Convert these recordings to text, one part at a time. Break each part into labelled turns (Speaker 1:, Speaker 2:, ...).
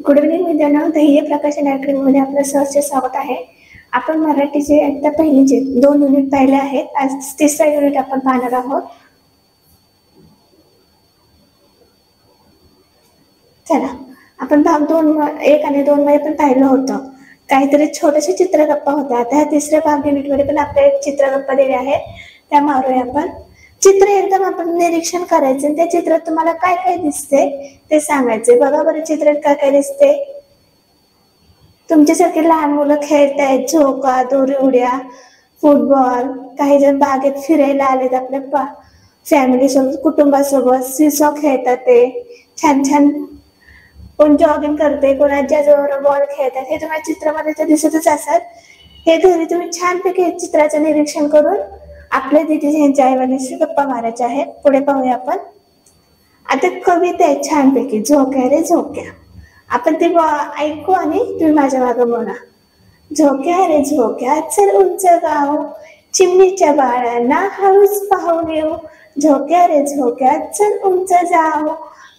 Speaker 1: Good evening मित्रांनो, ध्येय प्रकाशन अकॅडमीमध्ये आपलं सहर्ष स्वागत आहे. आपण मराठीचे आता पहिलीचे 2 युनिट पाहिले आहेत. आज तिसरा युनिट आपण पाहणार आहोत. चला, आपण भाग 1 आणि 2 मध्ये पण पाहिलं होतं. काहीतरी छोटेसे चित्रगप्पा होता. आता ह्या तिसऱ्या भाग युनिट मध्ये पण आपल्याला चित्रगप्पा दिले आहेत, त्या मारूया आपण. चित्र एकदम आपण निरीक्षण करायचं. त्या चित्रात तुम्हाला काय काय दिसते ते सांगायचे. बघा बरं, चित्रात काय काय दिसते. तुमच्यासारखे लहान मुलं खेळतायत, झोका, दोरी उड्या, फुटबॉल. काही जण बागेत फिरायला आलेत आपल्या फॅमिली सोबत, कुटुंबासोबत. सीसॉ खेळतात ते छान छान. कोण जॉगिंग करते, कोणाच्या जवळ बॉल खेळतात. हे तुम्हाला चित्रामध्ये तर दिसतच असतात. हे घरी तुम्ही छानपैकी चित्राचं निरीक्षण करून आपल्या तिथे यांच्या आईवडिलांशी गप्पा मारायच्या आहेत. पुढे पाहूया आपण. आता कविता आहे छानपैकी, झोक्या रे झोक्या. आपण ते ऐकू आणि तुम्ही माझ्या मागं बोला. झोक्या रे झोक्या, चल उंच गाव, चिमणीच्या बाळांना हळूच पाहून येऊ. झोक्या रे झोक्या, चल उंच जाऊ,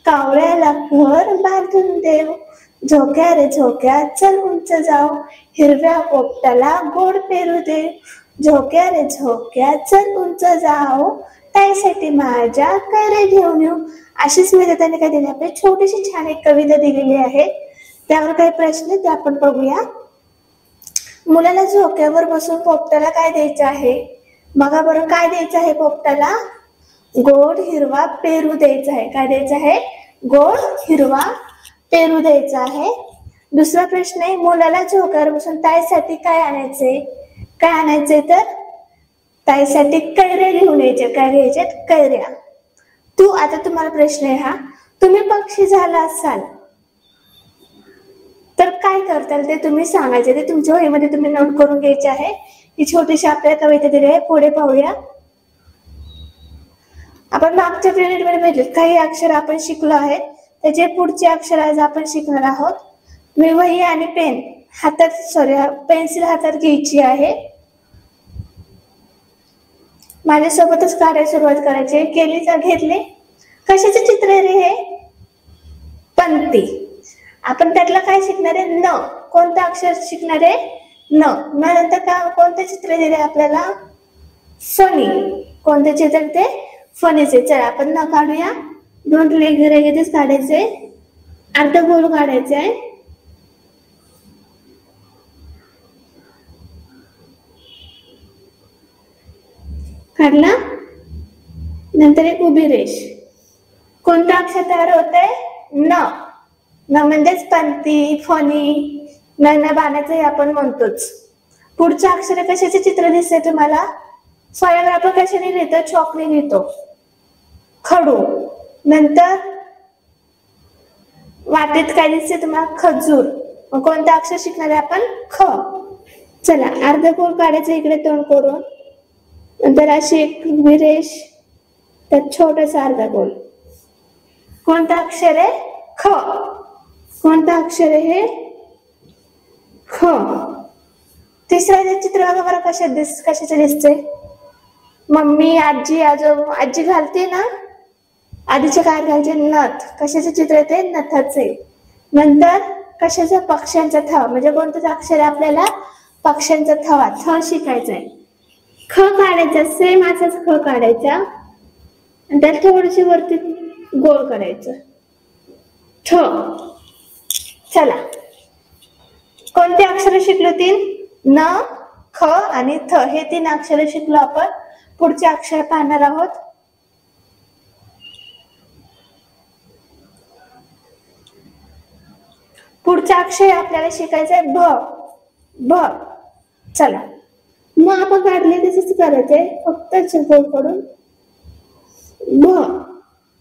Speaker 1: कावळ्याला घर बांधून देऊ. झोक्या रे झोक्या, चल उंच जाऊ, हिरव्या पोपटाला गोड पेरू देऊ. झोक्या रे झोक्या, चल उंच जाऊ, ताईसाठी माझ्या कैऱ्या घेऊन येऊ. अशीच मी त्याने काय दिली, आपली छोटीशी छान एक कविता दिलेली आहे. त्यावर काही प्रश्न ते आपण बघूया. मुलाला झोक्यावर बसून पोपटाला काय द्यायचं आहे? बघा बरं, काय द्यायचं आहे पोपटाला? गोड हिरवा पेरू द्यायचा आहे. काय द्यायचं आहे? गोड हिरवा पेरू द्यायचा आहे. दुसरा प्रश्न आहे, मुलाला झोक्यावर बसून ताईसाठी काय आणायचे? काय आणायचे? तर ताईसाठी कैऱ्या घेऊन यायच्या. काय घ्यायच्यात? कैऱ्या. आता तुम्हाला प्रश्न आहे हा, तुम्ही पक्षी झाला असाल तर काय करताल ते तुम्ही सांगायचे. ते तुमच्या वहीमध्ये तुम्ही नोट करून घ्यायचे आहे. ही छोटीशी आपल्याला कविता दिली आहे. पुढे पाहूया. आपण मागच्या युनिटमध्ये भेटले काही अक्षर आपण शिकलो आहेत. त्याचे पुढचे अक्षर आज आपण शिकणार आहोत. मी वही आणि पेन्सिल हातात घ्यायची आहे. माझ्यासोबतच काढायला सुरुवात करायची. केली तर घेतले. कशाचे चित्र रे हे? पंक्ती. आपण त्यातला काय शिकणार आहे? न. कोणतं अक्षर शिकणार आहे? न. नंतर काय कोणते चित्र दिले आपल्याला? फणी. कोणते चित्र ते? फणीचे. चला आपण न काढूया. 2 लगेच काढायचे. अर्ध गोल काढायचे आहे. काढला. नंतर एक उभी रेष. कोणतं अक्षर तयार होतंय? न. न म्हणजेच पंक्ती, फणी, न बाणाचं आपण म्हणतोच. पुढचं अक्षर कशाचे चित्र दिसते तुम्हाला? फळ्यावर आपण कशाने लिहितो? चॉकने लिहितो. खडू. नंतर वाटेत काय दिसते तुम्हाला? खजूर. मग कोणतं अक्षर शिकणार आहे आपण? ख. चला, अर्ध गोल काढायचं इकडे तोंड करून. नंतर अशी एक उभी रेष, त्यात छोटासा अर्धा गोल. कोणतं अक्षर आहे? ख. कोणतं अक्षर आहे हे? ख. तिसरं चित्र बघा बरं, कशाचे दिसते? मम्मी, आजी, आजोबा. आजी घालते ना, आधीचे काय घालते? नथ. कशाचे चित्र येते? नथाचे. नंतर कशाचा? पक्ष्यांचा थवा. म्हणजे कोणतं अक्षर आहे आपल्याला? पक्ष्यांचा थवा. थ शिकायचा आहे. ख काढायचा, सेम असाच ख काढायचा आणि त्यात थोडीशी वरती गोल करायचं. ठ. चला, कोणते अक्षर शिकलो? 3. न, ख आणि थ. हे 3 अक्षर शिकलो आपण. पुढचे अक्षर पाहणार आहोत. पुढचा अक्षर आपल्याला शिकायचं आहे भ. भ. चला, मग आपण काढले तसेच करायचंय, फक्त गोल करून. भ.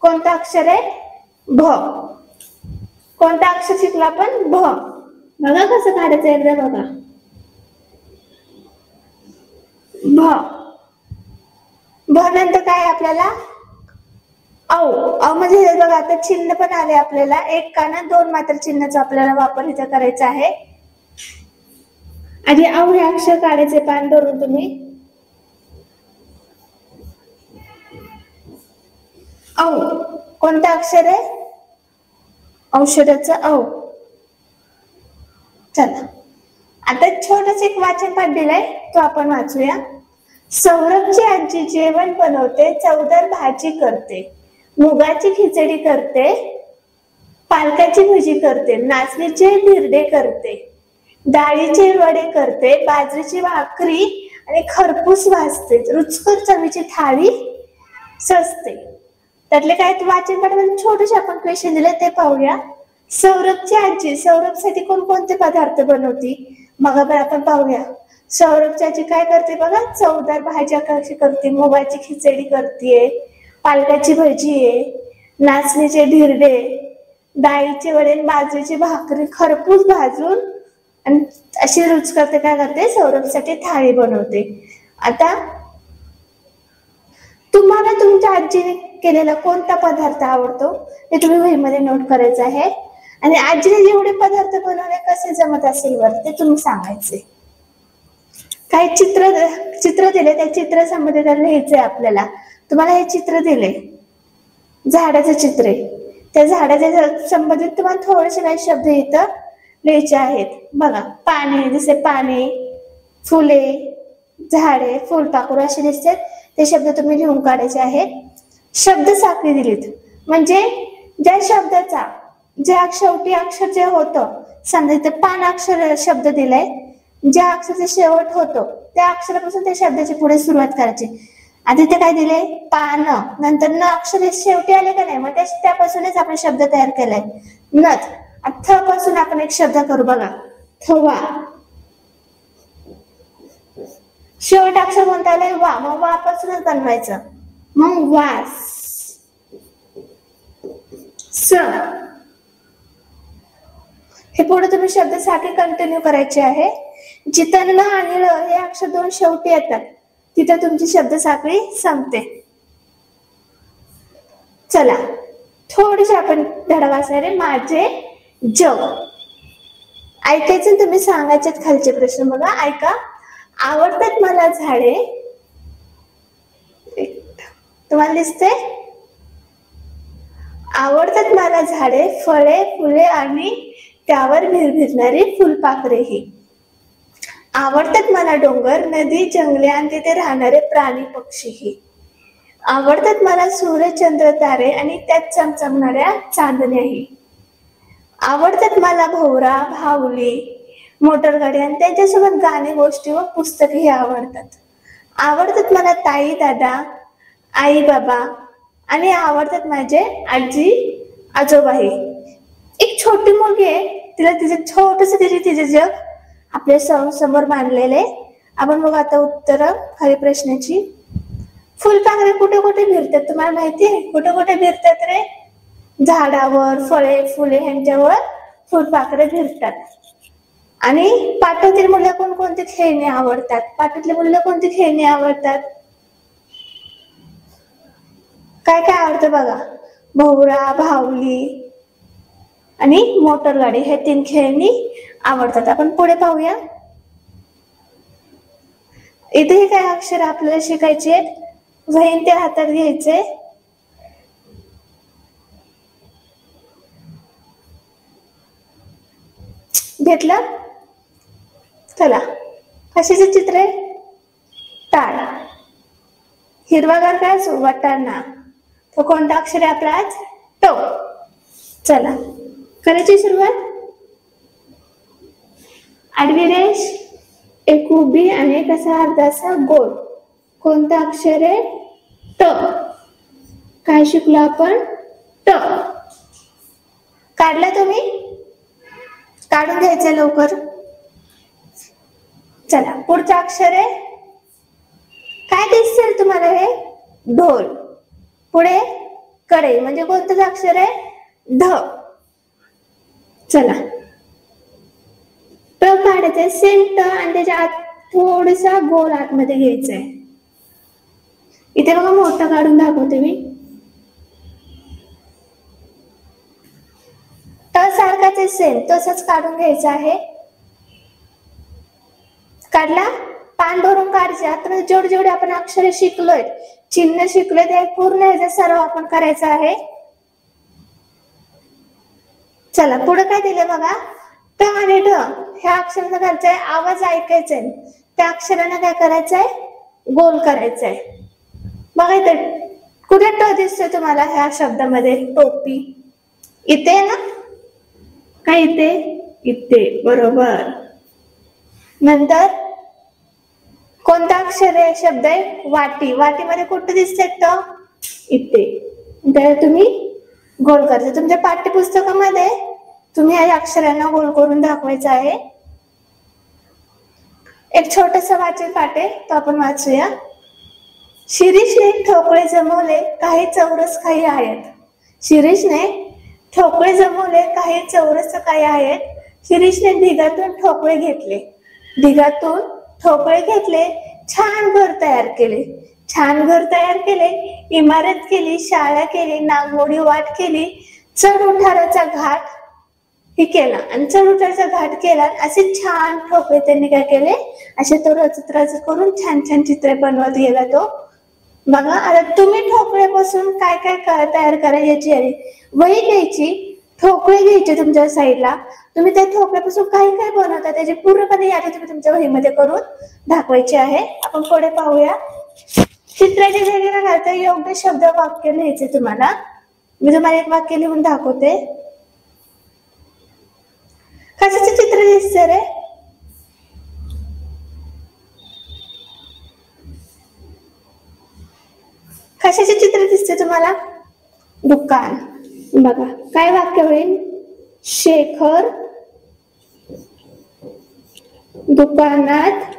Speaker 1: कोणतं अक्षर आहे? भ. कोणतं अक्षर शिकलो आपण? भ. बघा कसं काढायचं एकदा बघा. भ. भ नंतर काय आपल्याला? औ. औ म्हणजे बघा, आता चिन्ह पण आले आपल्याला. एक का ना 2 मात्र चिन्हाचा आपल्याला वापर इथं करायचा आहे. आधी औ हे अक्षर काढायचे पान धरून तुम्ही. औ. कोणतं अक्षर आहे? औषधाचं औ. चला आता छोटस एक वाचन पाठ दिलंय, तो आपण वाचूया. सौरभची आजी जेवण बनवते, चवदार भाजी करते, मुगाची खिचडी करते, पालकाची भजी करते, नाचणीचे धिरडे करते, डाळीचे वडे करते, बाजरीची भाकरी आणि खरपूस भाजते, रुचकर चवीची थाळी सजते. त्यातले काय वाचन पाठामध्ये छोटेसे आपण क्वेश्चन दिले ते पाहूया. सौरभची आजी सौरभसाठी कोणकोणते पदार्थ बनवती, मग आपण पाहूया. सौरभची आजी काय करते बघा, चवदार भाज्या कशी करते, मुगाची खिचडी करते, पालकाची भजी आहे, नाचणीचे धिरडे, डाळीचे वडे, बाजरीची भाकरी खरपूस भाजून आणि अशी रुचकर काय करते, सौरभसाठी थाळी बनवते. आता तुम्हाला तुमच्या आजीने केलेला कोणता पदार्थ आवडतो ते तुम्ही वहीमध्ये नोट करायचं आहे. आणि आजीने जेवढे पदार्थ बनवले कसे जमत असेल वर ते तुम्ही सांगायचे. काही चित्र दिले, त्या चित्र संबंधित लिहायचंय आपल्याला. तुम्हाला हे चित्र दिले, झाडाचं चित्र आहे, त्या झाडाच्या संबंधित तुम्हाला थोडेसे काही शब्द इथं लिहायचे आहेत. बघा, पाने जसे पाने, फुले, झाडे, फुलपाखरू असे दिसतात, ते शब्द तुम्ही लिहून काढायचे आहेत. शब्द साखळी दिलीत म्हणजे ज्या शब्दाचा ज्या शेवटी अक्षर जे होतं, समजा इथे पान अक्षर शब्द दिलाय, ज्या अक्षराचा शेवट होतो त्या अक्षरापासून त्या शब्दाची पुढे सुरुवात करायची. आधी ते काय दिले, पान, नंतर न अक्षर शेवटी आले का नाही, मग त्यापासूनच आपण शब्द तयार केलाय. नथ, थ पासून आपण एक शब्द करू बघा, थवा. शेवट अक्षर कोणतं आलंय, वा, मग वा पासूनच बनवायचं, मग वास. स, हे पुढे तुम्ही शब्द साखळी कंटिन्यू करायची आहे. जिथं न आणि र हे अक्षर दोन शेवटी येतात तिथं तुमची शब्द साखळी संपते. चला थोडीशी आपण धडा वाचणारे. माझे जग ऐकायचं, तुम्ही सांगायचे खालचे प्रश्न बघा, ऐका. आवडतात मला झाडे, तुम्हाला दिसते, आवडतात मला झाडे, फळे, फुले आणि त्यावर भिरभिरणारी फुलपाखरेही. आवडतात मला डोंगर, नदी, जंगले आणि तिथे राहणारे प्राणी पक्षीही. आवडतात मला सूर्य, चंद्र, तारे आणि त्यात चमचमणाऱ्या चांदण्याही. आवडतात मला भोवरा, भावली, मोटरगाडी आणि त्यांच्यासोबत गाणे, गोष्टी व पुस्तकही आवडतात. आवडतात मला ताई, दादा, आई, बाबा आणि आवडतात माझे आजी, आजोबाही. एक छोटी मुलगी आहे, तिला तिचे तिचे जग आपल्या समोर मांडलेले. आपण बघू आता उत्तर खरी प्रश्नाची. फुलपाखरे कुठे कुठे फिरतात तुम्हाला माहिती आहे, कुठे कुठे फिरतात रे, झाडावर, फळे, फुले ह्यांच्यावर फुलपाखरे फिरतात. आणि पाठातील मुलं कोणकोणती खेळणी आवडतात, पाठातली मुलं कोणती खेळणी आवडतात, काय काय आवडतं बघा, भोवरा, भावली आणि मोटर गाडी हे 3 खेळणी आवडतात. आपण पुढे पाहूया. इथे काय अक्षर आपल्याला शिकायचे आहेत, वहीन ते हातात घ्यायचे. घेतलं. चला, कशाचे चित्र आहे, टाळ. हिरवागार काय असो, वाटाणा. तो कोणता अक्षर आहे आपला आज, ट. चला करायची सुरुवात. आडवी रेष, एक उभी आणि एक असा अर्धासा गोल. कोणता अक्षर आहे, ट. काय शिकलो आपण, ट. काढला तुम्ही, काढून घ्यायचं लवकर. चला पुढचं अक्षर आहे, काय दिसेल तुम्हाला, हे ढोल. पुढे कडे म्हणजे कोणतं अक्षर आहे, ढ. चला ट काढायचंय, सेम ट आणि त्याच्या आत थोडासा गोल आतमध्ये घ्यायचंय. इथे बघा मोठं काढून दाखवते मी. ट सारखाच आहे, सेम तसंच काढून घ्यायचं आहे. काढला, पान भरून काढायचे. आता जेवढे आपण अक्षरे शिकलोय, चिन्ह शिकलोय, ते पूर्ण ह्याचा सराव आपण करायचा आहे. चला पुढे काय दिले बघा, ट आणि ढ ह्या अक्षरांना घालायचंय, आवाज ऐकायचा आहे, त्या अक्षरांना काय करायचंय, गोल करायचंय. बघा इथे कुठे ट दिसतोय तुम्हाला ह्या शब्दामध्ये, टोपी इथे ना, काय इथे, इथे, बरोबर. नंतर कोणता अक्षर आहे, शब्द आहे वाटी, वाटीमध्ये कुठे दिसते ट, इथे. त्याला तुम्ही गोल करायचं. तुमच्या पाठ्यपुस्तकामध्ये तुम्ही या अक्षरांना गोल करून दाखवायचं आहे. एक छोटंसं वाचन पाठ आहे, तो आपण वाचूया. शिरीषने ठोकळे जमवले, काही चौरस काही आहेत. शिरीषने ठोकळे जमवले, काही चौरस काही आहेत. शिरीषने ढिगातून ठोकळे घेतले, ढिगातून ठोकळे घेतले, छान घर तयार केले, छान घर तयार केले, इमारत केली, शाळा केली, नागमोडी वाट केली, चढ उताराचा घाट हे केला आणि चढ उताराचा घाट केला. असे छान ठोकळे त्यांनी काय केले, असे तो रचत रचत करून छान छान चित्र बनवत गेला तो. बघा आता तुम्ही ठोकळ्यापासून काय काय तयार करायची याची यादी, वही घ्यायची, ठोकळे घ्यायचे तुमच्या साईडला, तुम्ही त्या ठोकळ्यापासून काय काय बनवता त्याची पूर्णपणे यादी तुम्ही तुमच्या वहीमध्ये करून दाखवायची आहे. आपण पुढे पाहूया. चित्राच्या जागेला घालता योग्य शब्द वाक्य लिहायचे तुम्हाला. मी तुम्हाला एक वाक्य लिहून दाखवते. कशाचे चित्र दिसते रे, कशाचे चित्र दिसते तुम्हाला, दुकान. बघा काय वाक्य होईल, शेखर दुकानात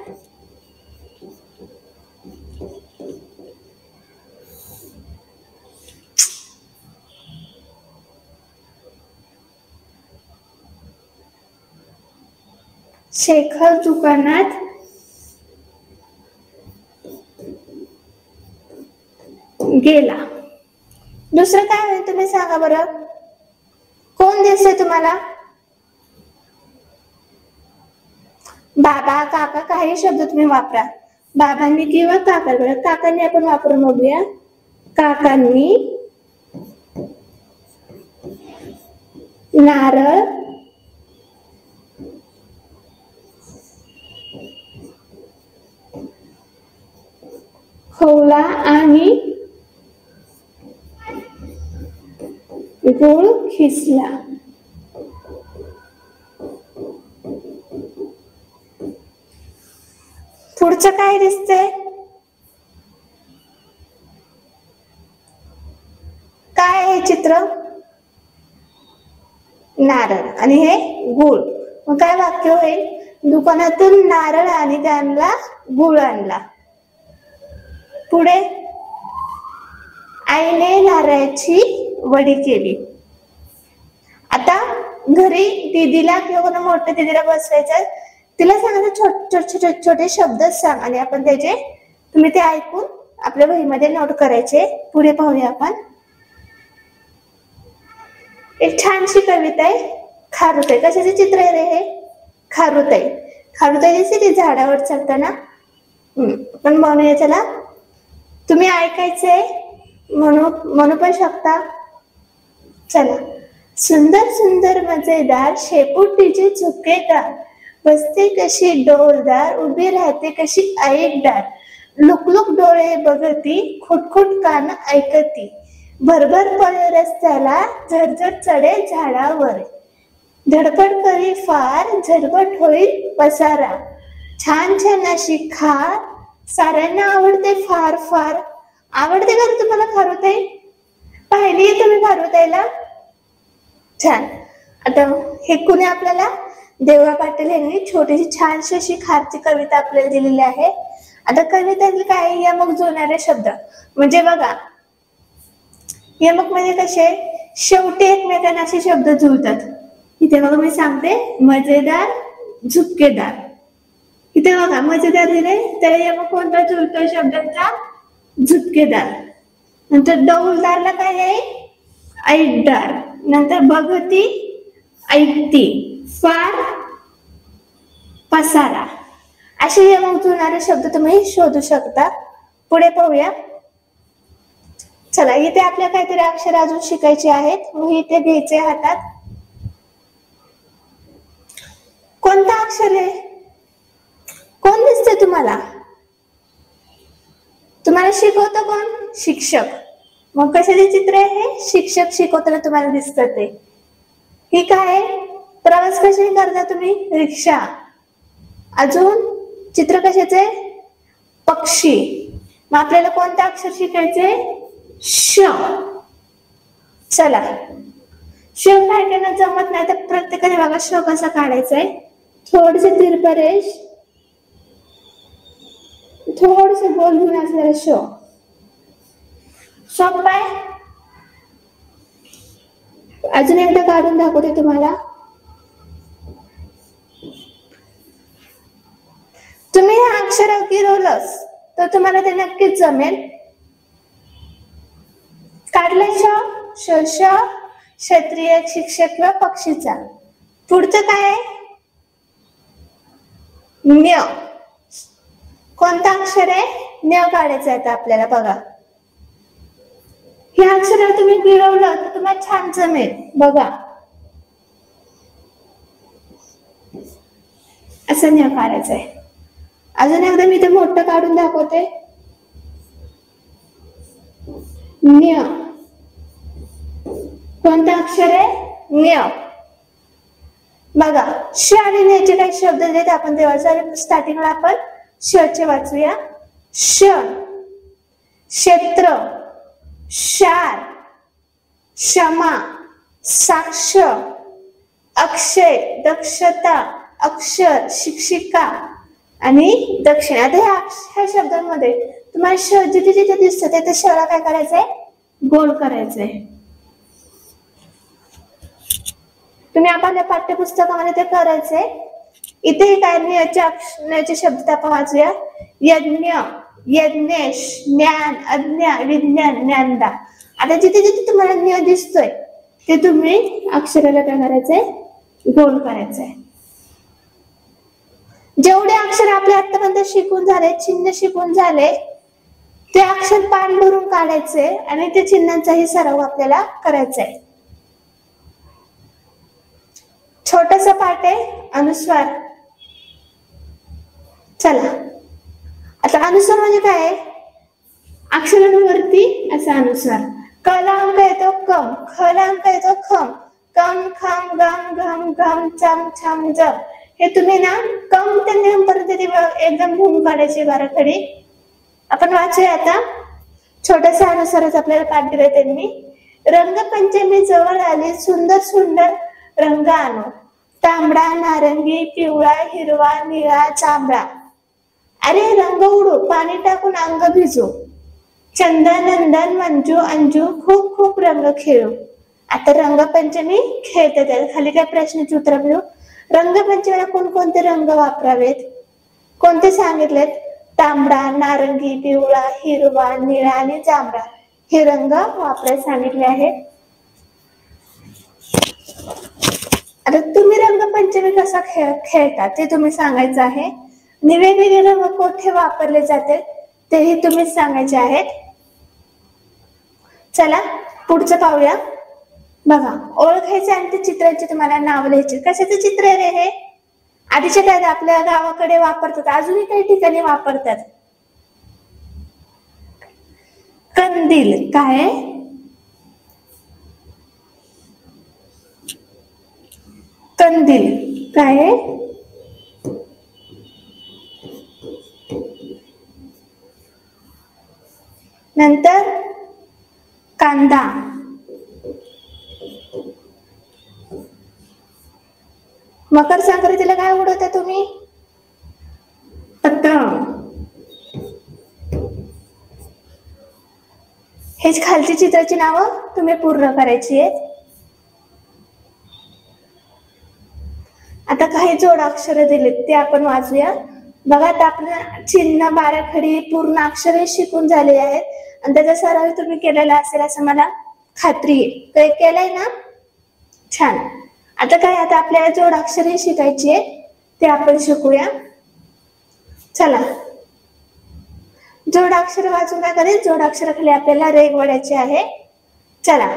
Speaker 1: शेखर दुकानात गेला. दुसरं काय होईल तुम्ही सांगा बरं, कोण दिसतंय तुम्हाला, बाबा, काका, काही शब्द तुम्ही वापरा. बाबांनी किंवा काकांनी, काकांनी आपण वापरून बघूया. काकांनी नारळ खोवला आणि गुळ खिसला. पुढचं काय दिसतंय, काय आहे चित्र, नारळ आणि हे गुळ. मग काय वाक्य होईल, दुकानातून नारळ आणि त्यांना गुळ आणला. पुढे आईने नारळाची वडी केली. आता घरी दीदीला किंवा मोठ्या दीदीला बसवायचं, तिला सांगायचं छोटे छोटे शब्द सांग आणि आपण त्याचे तुम्ही ते ऐकून आपल्या वहीमध्ये नोट करायचे. पुढे पाहूया आपण. एक छानशी कविता आहे, खारुताई. कशाचे चित्र आहे रे हे, खारुताई. खारुताई दिसते ती झाडावर चढताना. पण म्हणूया त्याला, तुम्ही ऐकायचंय, म्हणू पण शकता. चला. सुंदर सुंदर मजेदार, शेपूटीचे झुकेदार, बसते कशी डौलदार, उभी राहते कशी ऐकदार, लुकलुक डोळे बघती, खुटखुट कान ऐकती, भरभर पळे रस्त्याला, झरझर चढे झाडावर, धडपड करी फार, झटपट होईल पसारा, छान छान अशी खार, साऱ्यांना आवडते फार फार. आवडते का तुम्हाला खारुताई, पाहिली तुम्ही खारुताईला, छान. आता हे कुणी आपल्याला, देवा पाटील यांनी छोटीशी छानशी अशी खारची कविता आपल्याला दिलेली आहे. आता कवितेतील काय यमक जुळणारे शब्द, म्हणजे बघा यमक म्हणजे कसे, शेवटी एकमेकांना असे शब्द जुळतात. इथे बघा मी सांगते, मजेदार, झुपकेदार. इथे बघा मजेदार दिले, त्याला यमक कोणता जुळतो शब्दांचा, झुपकेदार. नंतर डौलदारला काय आहे, ऐकदार. नंतर बघती, ऐकती, फार, पसारा. असे यमक जुळणारे शब्द तुम्ही शोधू शकता. पुढे पाहूया. चला, इथे आपल्याला काहीतरी अक्षर अजून शिकायचे आहेत. वही इथे घ्यायचे हातात. कोणतं अक्षर आहे? कोण दिसतंय तुम्हाला? तुम्हाला शिकवतो कोण? शिक्षक. मग कशाचे चित्र आहे हे? शिक्षक शिकवताना तुम्हाला दिसतं ते. ही काय? प्रवास कशी करता तुम्ही? रिक्षा. अजून चित्र कशाचे? पक्षी. मग आपल्याला कोणतं अक्षर शिकायचंय? श. चला, श काढताना जमत नाही तर प्रत्येकाने बघा श कसा काढायचंय. थोडस तिरपं रेष, थोडस गोल घेऊन असलेला श. सोपं आहे. अजून एकदा काढून दाखवते तुम्हाला. तुम्ही हे अक्षर गिरवलंच तर तुम्हाला ते नक्कीच जमेल. काढलंय श. श क्षत्रिय, शिक्षक किंवा पक्षीचा. पुढचं काय आहे? न्य. कोणतं अक्षर आहे? न्य काढायचं आहे आपल्याला. बघा, हे अक्षर तुम्ही गिरवलं तर तुम्हाला छान जमेल. बघा, असं न्य काढायचं आहे. अजून एकदा मी ते मोठं काढून दाखवते. न्य. कोणतं अक्षर आहे? न्य. बघा, श आणि न्यचे काही शब्द दिलेत आपण तेव्हा स्टार्टिंगला आपण श चे वाचूया. क्षण, क्षेत्र, क्षार, क्षमा, साक्ष, अक्षय, दक्षता, अक्षर, शिक्षिका आणि दक्षिण. आता ह्या शब्दांमध्ये तुम्हाला श जिथे जिथे दिसत आहे त्या शला काय करायचंय? गोल करायचंय. तुम्ही आपल्या पाठ्यपुस्तकामध्ये ते करायचंय. इथे काय न्याचे शब्द आपण वाचूया. यज्ञ, यज्ञेश, ज्ञान, अज्ञा, विज्ञान, ज्ञानदा. आता जिथे जिथे तुम्हाला न्य दिसतोय ते तुम्ही अक्षराला काय करायचंय? गोल करायचंय. जेवढे अक्षर आपले आतापर्यंत शिकून झाले, चिन्ह शिकून झाले, ते अक्षर पाठ भरून काढायचे आणि त्या चिन्हांचाही सराव आपल्याला करायचा आहे. छोटासा पाठ आहे अनुस्वार. चला, आता अनुस्वार म्हणजे काय आहे? अक्षरांवरती असा अनुस्वार. क ला अंक येतो कम, ख ला अंक येतो खम, कम, खम, गम, घम, घम, चम, छम, जम. हे तुम्ही ना कम ते नेम पर्यंत एकदम लिहून काढायची बाराखडी. आपण वाचूया आता. छोटासा अनुसारच आपल्याला पाठ दिलाय त्यांनी. रंगपंचमी जवळ आली, सुंदर सुंदर रंग आणू, तांबडा, नारंगी, पिवळा, हिरवा, निळा, जांभळा. अरे रंग उडू, पाणी टाकून अंग भिजू, चंदन, नंदन, मंजू, अंजू, खूप खूप रंग खेळू. आता रंगपंचमी खेळतात. खाली काय प्रश्नाची उत्तर मिळू. रंगपंचमीला कोणकोणते रंग वापरावेत? कोणते सांगितलेत? तांबडा, नारंगी, पिवळा, हिरवा, निळा आणि जांभळा हे रंग वापरायला सांगितले आहेत. आता तुम्ही रंगपंचमी कसा खेळता ते तुम्ही सांगायचं आहे. आणि वेगवेगळे रंग कोठे वापरले जाते तेही तुम्ही सांगायचे आहेत. चला पुढचं पाहूया. बघा, ओळखायचे आणि ते चित्रांची तुम्हाला नाव लिहायची. कशाचं चित्र आहे हे? आधीच्या काळात आपल्या गावाकडे वापरतात, अजूनही काही ठिकाणी वापरतात. कंदील. काय? कंदील. काय? नंतर कांदा. मकर संक्रांतीला काय उडवता तुम्ही? पतंग. हेच खालची चित्राची नावं तुम्ही पूर्ण करायची आहेत. आता काही जोडाक्षर दिलेत ते आपण वाचूया. बघा, आता आपलं चिन्ह, बाराखडी, पूर्ण अक्षरे शिकून झालेली आहेत आणि त्याचा सराव तुम्ही केलेला असेल असं मला खात्री आहे. केलंय ना? छान. आता काय, आता आपल्याला जोडाक्षरे शिकायची आहे ते आपण शिकूया. चला, जोडाक्षर वाचून काय करेल? जोडाक्षराखाली आपल्याला रेघ वळायची आहे. चला,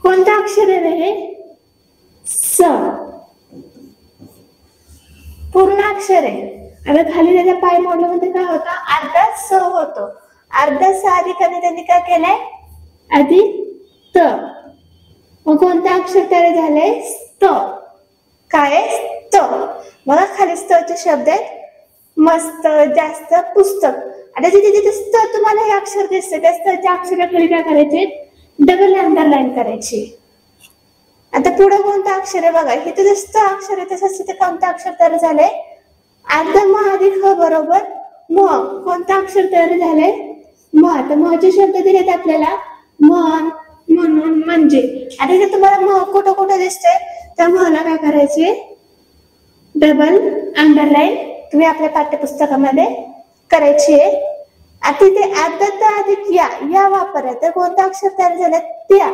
Speaker 1: कोणतं अक्षर आहे हे? स. पूर्ण अक्षर आहे. आता खाली त्याच्या पाय मोडलं म्हणजे काय होतं, अर्धा स होतो. अर्धा स आधी त्यांनी काय केलंय, आधी त. मग कोणतं अक्षर तयार झालंय, स्त. काय स्त. बघा खाली स्तचे शब्द आहेत, मस्त, जास्त, पुस्तक. आता जिथे जिथे स्त तुम्हाला हे अक्षर दिसते त्या स्तच्या अक्षराखाली काय करायचे, डबल अंडरलाईन करायची. आता पुढे कोणतं अक्षर आहे बघा, इथे जे स्त अक्षर आहे तसंच तिथे कोणतं अक्षर तयार झालंय, अर्ध म अधिक ह बरोबर म. कोणतं अक्षर तयार झालंय, म. आता मचे शब्द दिलेत आपल्याला, म्हण, म्हणून, म्हणजे. आता इथे तुम्हाला म कुठं कुठं दिसतंय, त्या मला काय करायचे, डबल अंडरलाईन तुम्ही आपल्या पाठ्यपुस्तकामध्ये करायची आहे. आता इथे अर्ध अधिक या वापरला तर कोणतं अक्षर तयार झालं, त्या.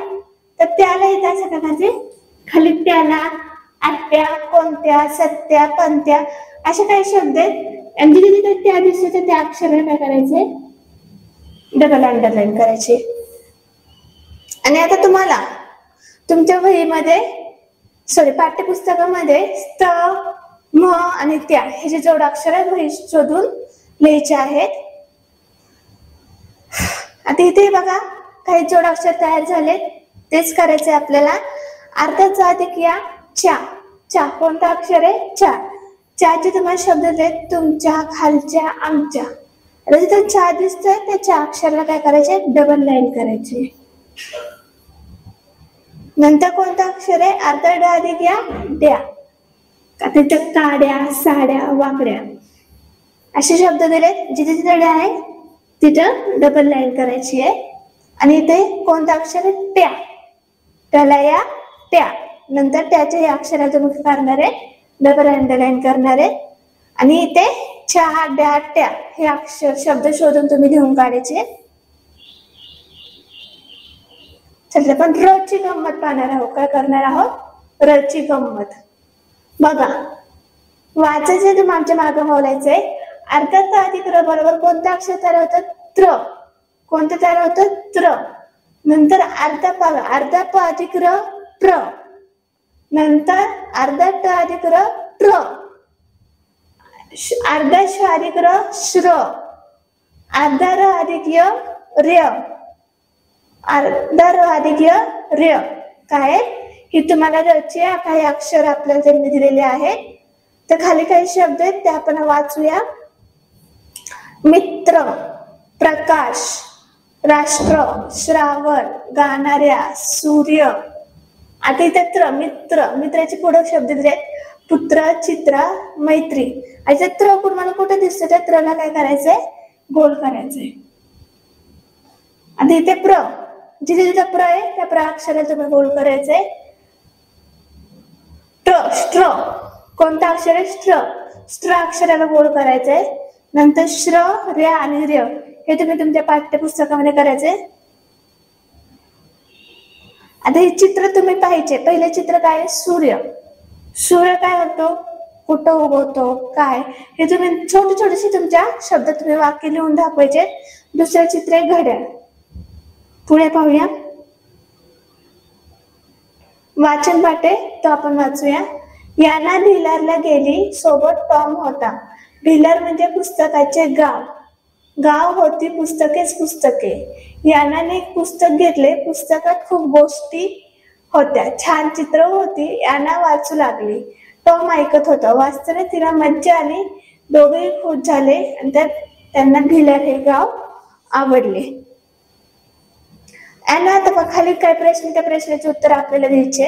Speaker 1: तर त्याला इथे असं करायचे, खाली त्याला, आत्या, कोणत्या, सत्या, पंत्या असे काही शब्द आहेत आणि जिथे जिथे त्या दिसते त्या अक्षराला काय करायचे, डबल अंडरलाईन करायचे. आणि आता तुम्हाला तुमच्या वहीमध्ये पाठ्यपुस्तकामध्ये स्त, म आणि त्या हे जे जोडाक्षर वही शोधून लिहायचे आहेत. आता इथे बघा काही जोडाक्षर तयार झाले, तेच करायचे आपल्याला. अर्धाचा अधिक या च्या. च्या कोणता अक्षर आहे, च्या. च्याचे तुम्हाला शब्द देत, तुमच्या, खालच्या, आमच्या. आता जिथे च्या दिसतोय त्या च्या अक्षराला काय करायचे, डबल लाईन करायचे. नंतर कोणतं अक्षर आहे, अर्धा ड अधिक या द्या. तिथे काड्या, साड्या, वाकड्या असे शब्द दिलेत. जिथे जिथे ड आहे तिथं डबल लाईन करायची आहे. आणि इथे कोणतं अक्षर आहे, त्या. त्याला या त्या. नंतर त्याच्या या अक्षराला तुम्ही करणार आहे, डबल अंडरलाईन करणार आहे. आणि इथे च्या, द्या, त्या हे अक्षर शब्द शोधून तुम्ही लिहून काढायचे. चल पण रची गंमत पाहणार आहोत. काय करणार आहोत, रची गंमत. बघा वाचायचे तुम्ही आमच्या मागं बोलायचंय. अर्धा अधिक र बरोबर कोणतं अक्षर तयार होतं, त्र. कोणतं तयार होतं, त्र. नंतर अर्धा प अधिक र, प्र. नंतर अर्धा ट अधिक र, ट्र. अर्धा श अधिक र, श्र. अर्धा र अधिक य, र्य. अर्धा र अधिक य, र्य. काय ही तुम्हाला रची काही अक्षर आपल्याला त्यांनी दिलेले आहेत. तर खाली काही शब्द आहेत ते आपण वाचूया. मित्र, प्रकाश, राष्ट्र, श्रावण, गाणाऱ्या, सूर्य. आता इथे मित्र, मित्राचे पुढे शब्द दिले, पुत्र, चित्र, मैत्री. आता त्र तुम्हाला कुठे दिसतं, त्या त्रला काय करायचंय, गोल करायचंय. आता इथे प्र, जिथे जिथे प्र आहे त्या प्र अक्षराला तुम्ही गोल करायचंय. स्ट्र, कोणता अक्षर आहे, स्ट्र. स्ट्र अक्षराला गोल करायचंय. नंतर श्र, र्य आणि र्य हे तुम्ही तुमच्या पाठ्यपुस्तकामध्ये करायचे. आता हे चित्र तुम्ही पाहिजे. पहिले चित्र काय आहे, सूर्य. सूर्य काय होतो, कुठं उगवतो, काय हे तुम्ही छोटे छोटेसे तुमच्या शब्द तुम्ही वाक्य लिहून दाखवायचे. दुसरं चित्र आहे घड्याळ. पुढे पाहूया. वाचन पाठ आहे तो आपण वाचूया. याना भिलारला गेली, सोबत टॉम होता. भिलार म्हणजे पुस्तकाचे गाव. गाव होती पुस्तकेच पुस्तके. यानाने एक पुस्तक घेतले. पुस्तकात खूप गोष्टी होत्या, छान चित्र होती. याना वाचू लागली. टॉम ऐकत होता. वाचताना तिला मज्जा आली. दोघेही खुश झाले आणि त्यांना भिलार हे गाव आवडले. याना आता खाली काय प्रश्न, त्या प्रश्नाचे उत्तर आपल्याला द्यायचे.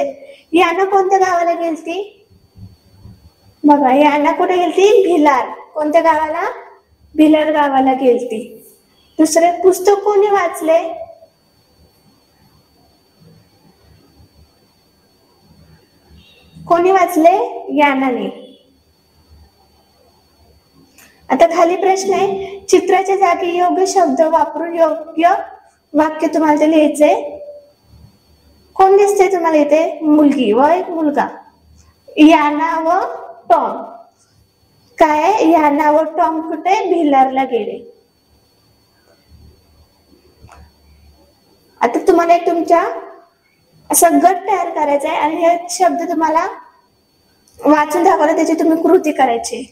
Speaker 1: याना कोणत्या गावाला गेलती, बघा याना कुठे गेलती, भिलार. कोणत्या गावाला, भिलार गावाला गेलती. दुसरे पुस्तक कोणी वाचले, कोणी वाचले, यानाने. आता खाली प्रश्न आहे, चित्राच्या जागी योग्य शब्द वापरून योग्य वाक्य तुम्हाला ते लिहायचंय. कोण दिसते तुम्हाला इथे, मुलगी व एक मुलगा. याना व टॉम. काय, याना व टॉम कुठे, भिलारला गेले. आता तुम्हाला एक तुमच्या असं गट तयार करायचा आहे आणि हे शब्द तुम्हाला वाचून दाखवलं त्याची तुम्ही कृती करायची.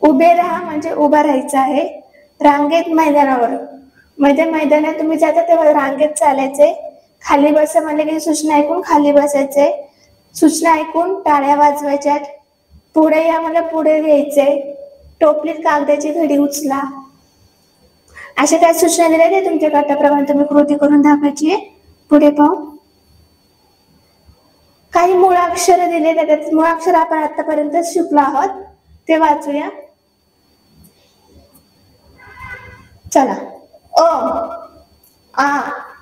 Speaker 1: उभे राहा म्हणजे उभा राहायचं आहे. रांगेत मैदानावर मैदानात तुम्ही जाता तेव्हा रांगेत चालायचे. खाली बसा म्हणले की सूचना ऐकून खाली बसायचे. सूचना ऐकून टाळ्या वाजवायच्यात. पुढे या मला पुढे यायचे. टोपलीत कागदाची घडी उचला. अशा काही सूचना दिल्या ते तुमच्या गटाप्रमाणे तुम्ही कृती करून दाखवायची. पुढे पाहू. काही मूळाक्षर दिले त्यात मूळाक्षर आपण आतापर्यंत शिकलो आहोत ते वाचूया. चला. अ आ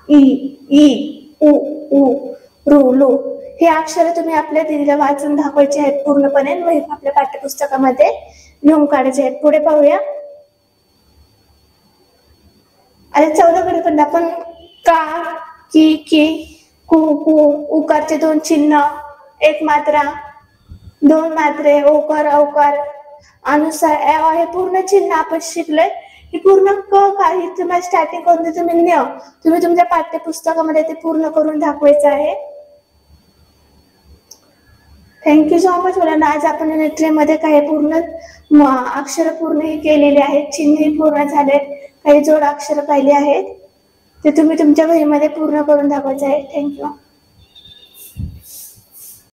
Speaker 1: इ ई उ ऊ रू लू हे अक्षर तुम्ही आपल्या दिदीला वाचून दाखवायचे आहेत पूर्णपणे. आपल्या पाठ्यपुस्तकामध्ये लिहून काढायचे आहेत. पुढे पाहूया. आता 14 कडे पण आपण का की कु कु उकारचे 2 चिन्ह, 1 मात्रा, 2 मात्रे, ओकार औकार अनुसार हे पूर्ण चिन्ह आपण शिकलोय. ही पूर्ण क काही तुम्हाला स्टार्टिंग करून तुम्ही तुमच्या पाठ्यपुस्तकामध्ये ते पूर्ण करून दाखवायचं आहे. थँक्यू सो मच मुलांना. आज आपण नेट्रेमध्ये काही पूर्ण अक्षर पूर्ण केलेले आहेत. चिन्ह पूर्ण झाले. काही जोड अक्षर पाहिले आहेत ते तुम्ही तुमच्या वहीमध्ये पूर्ण करून दाखवायचे आहे. थँक्यू.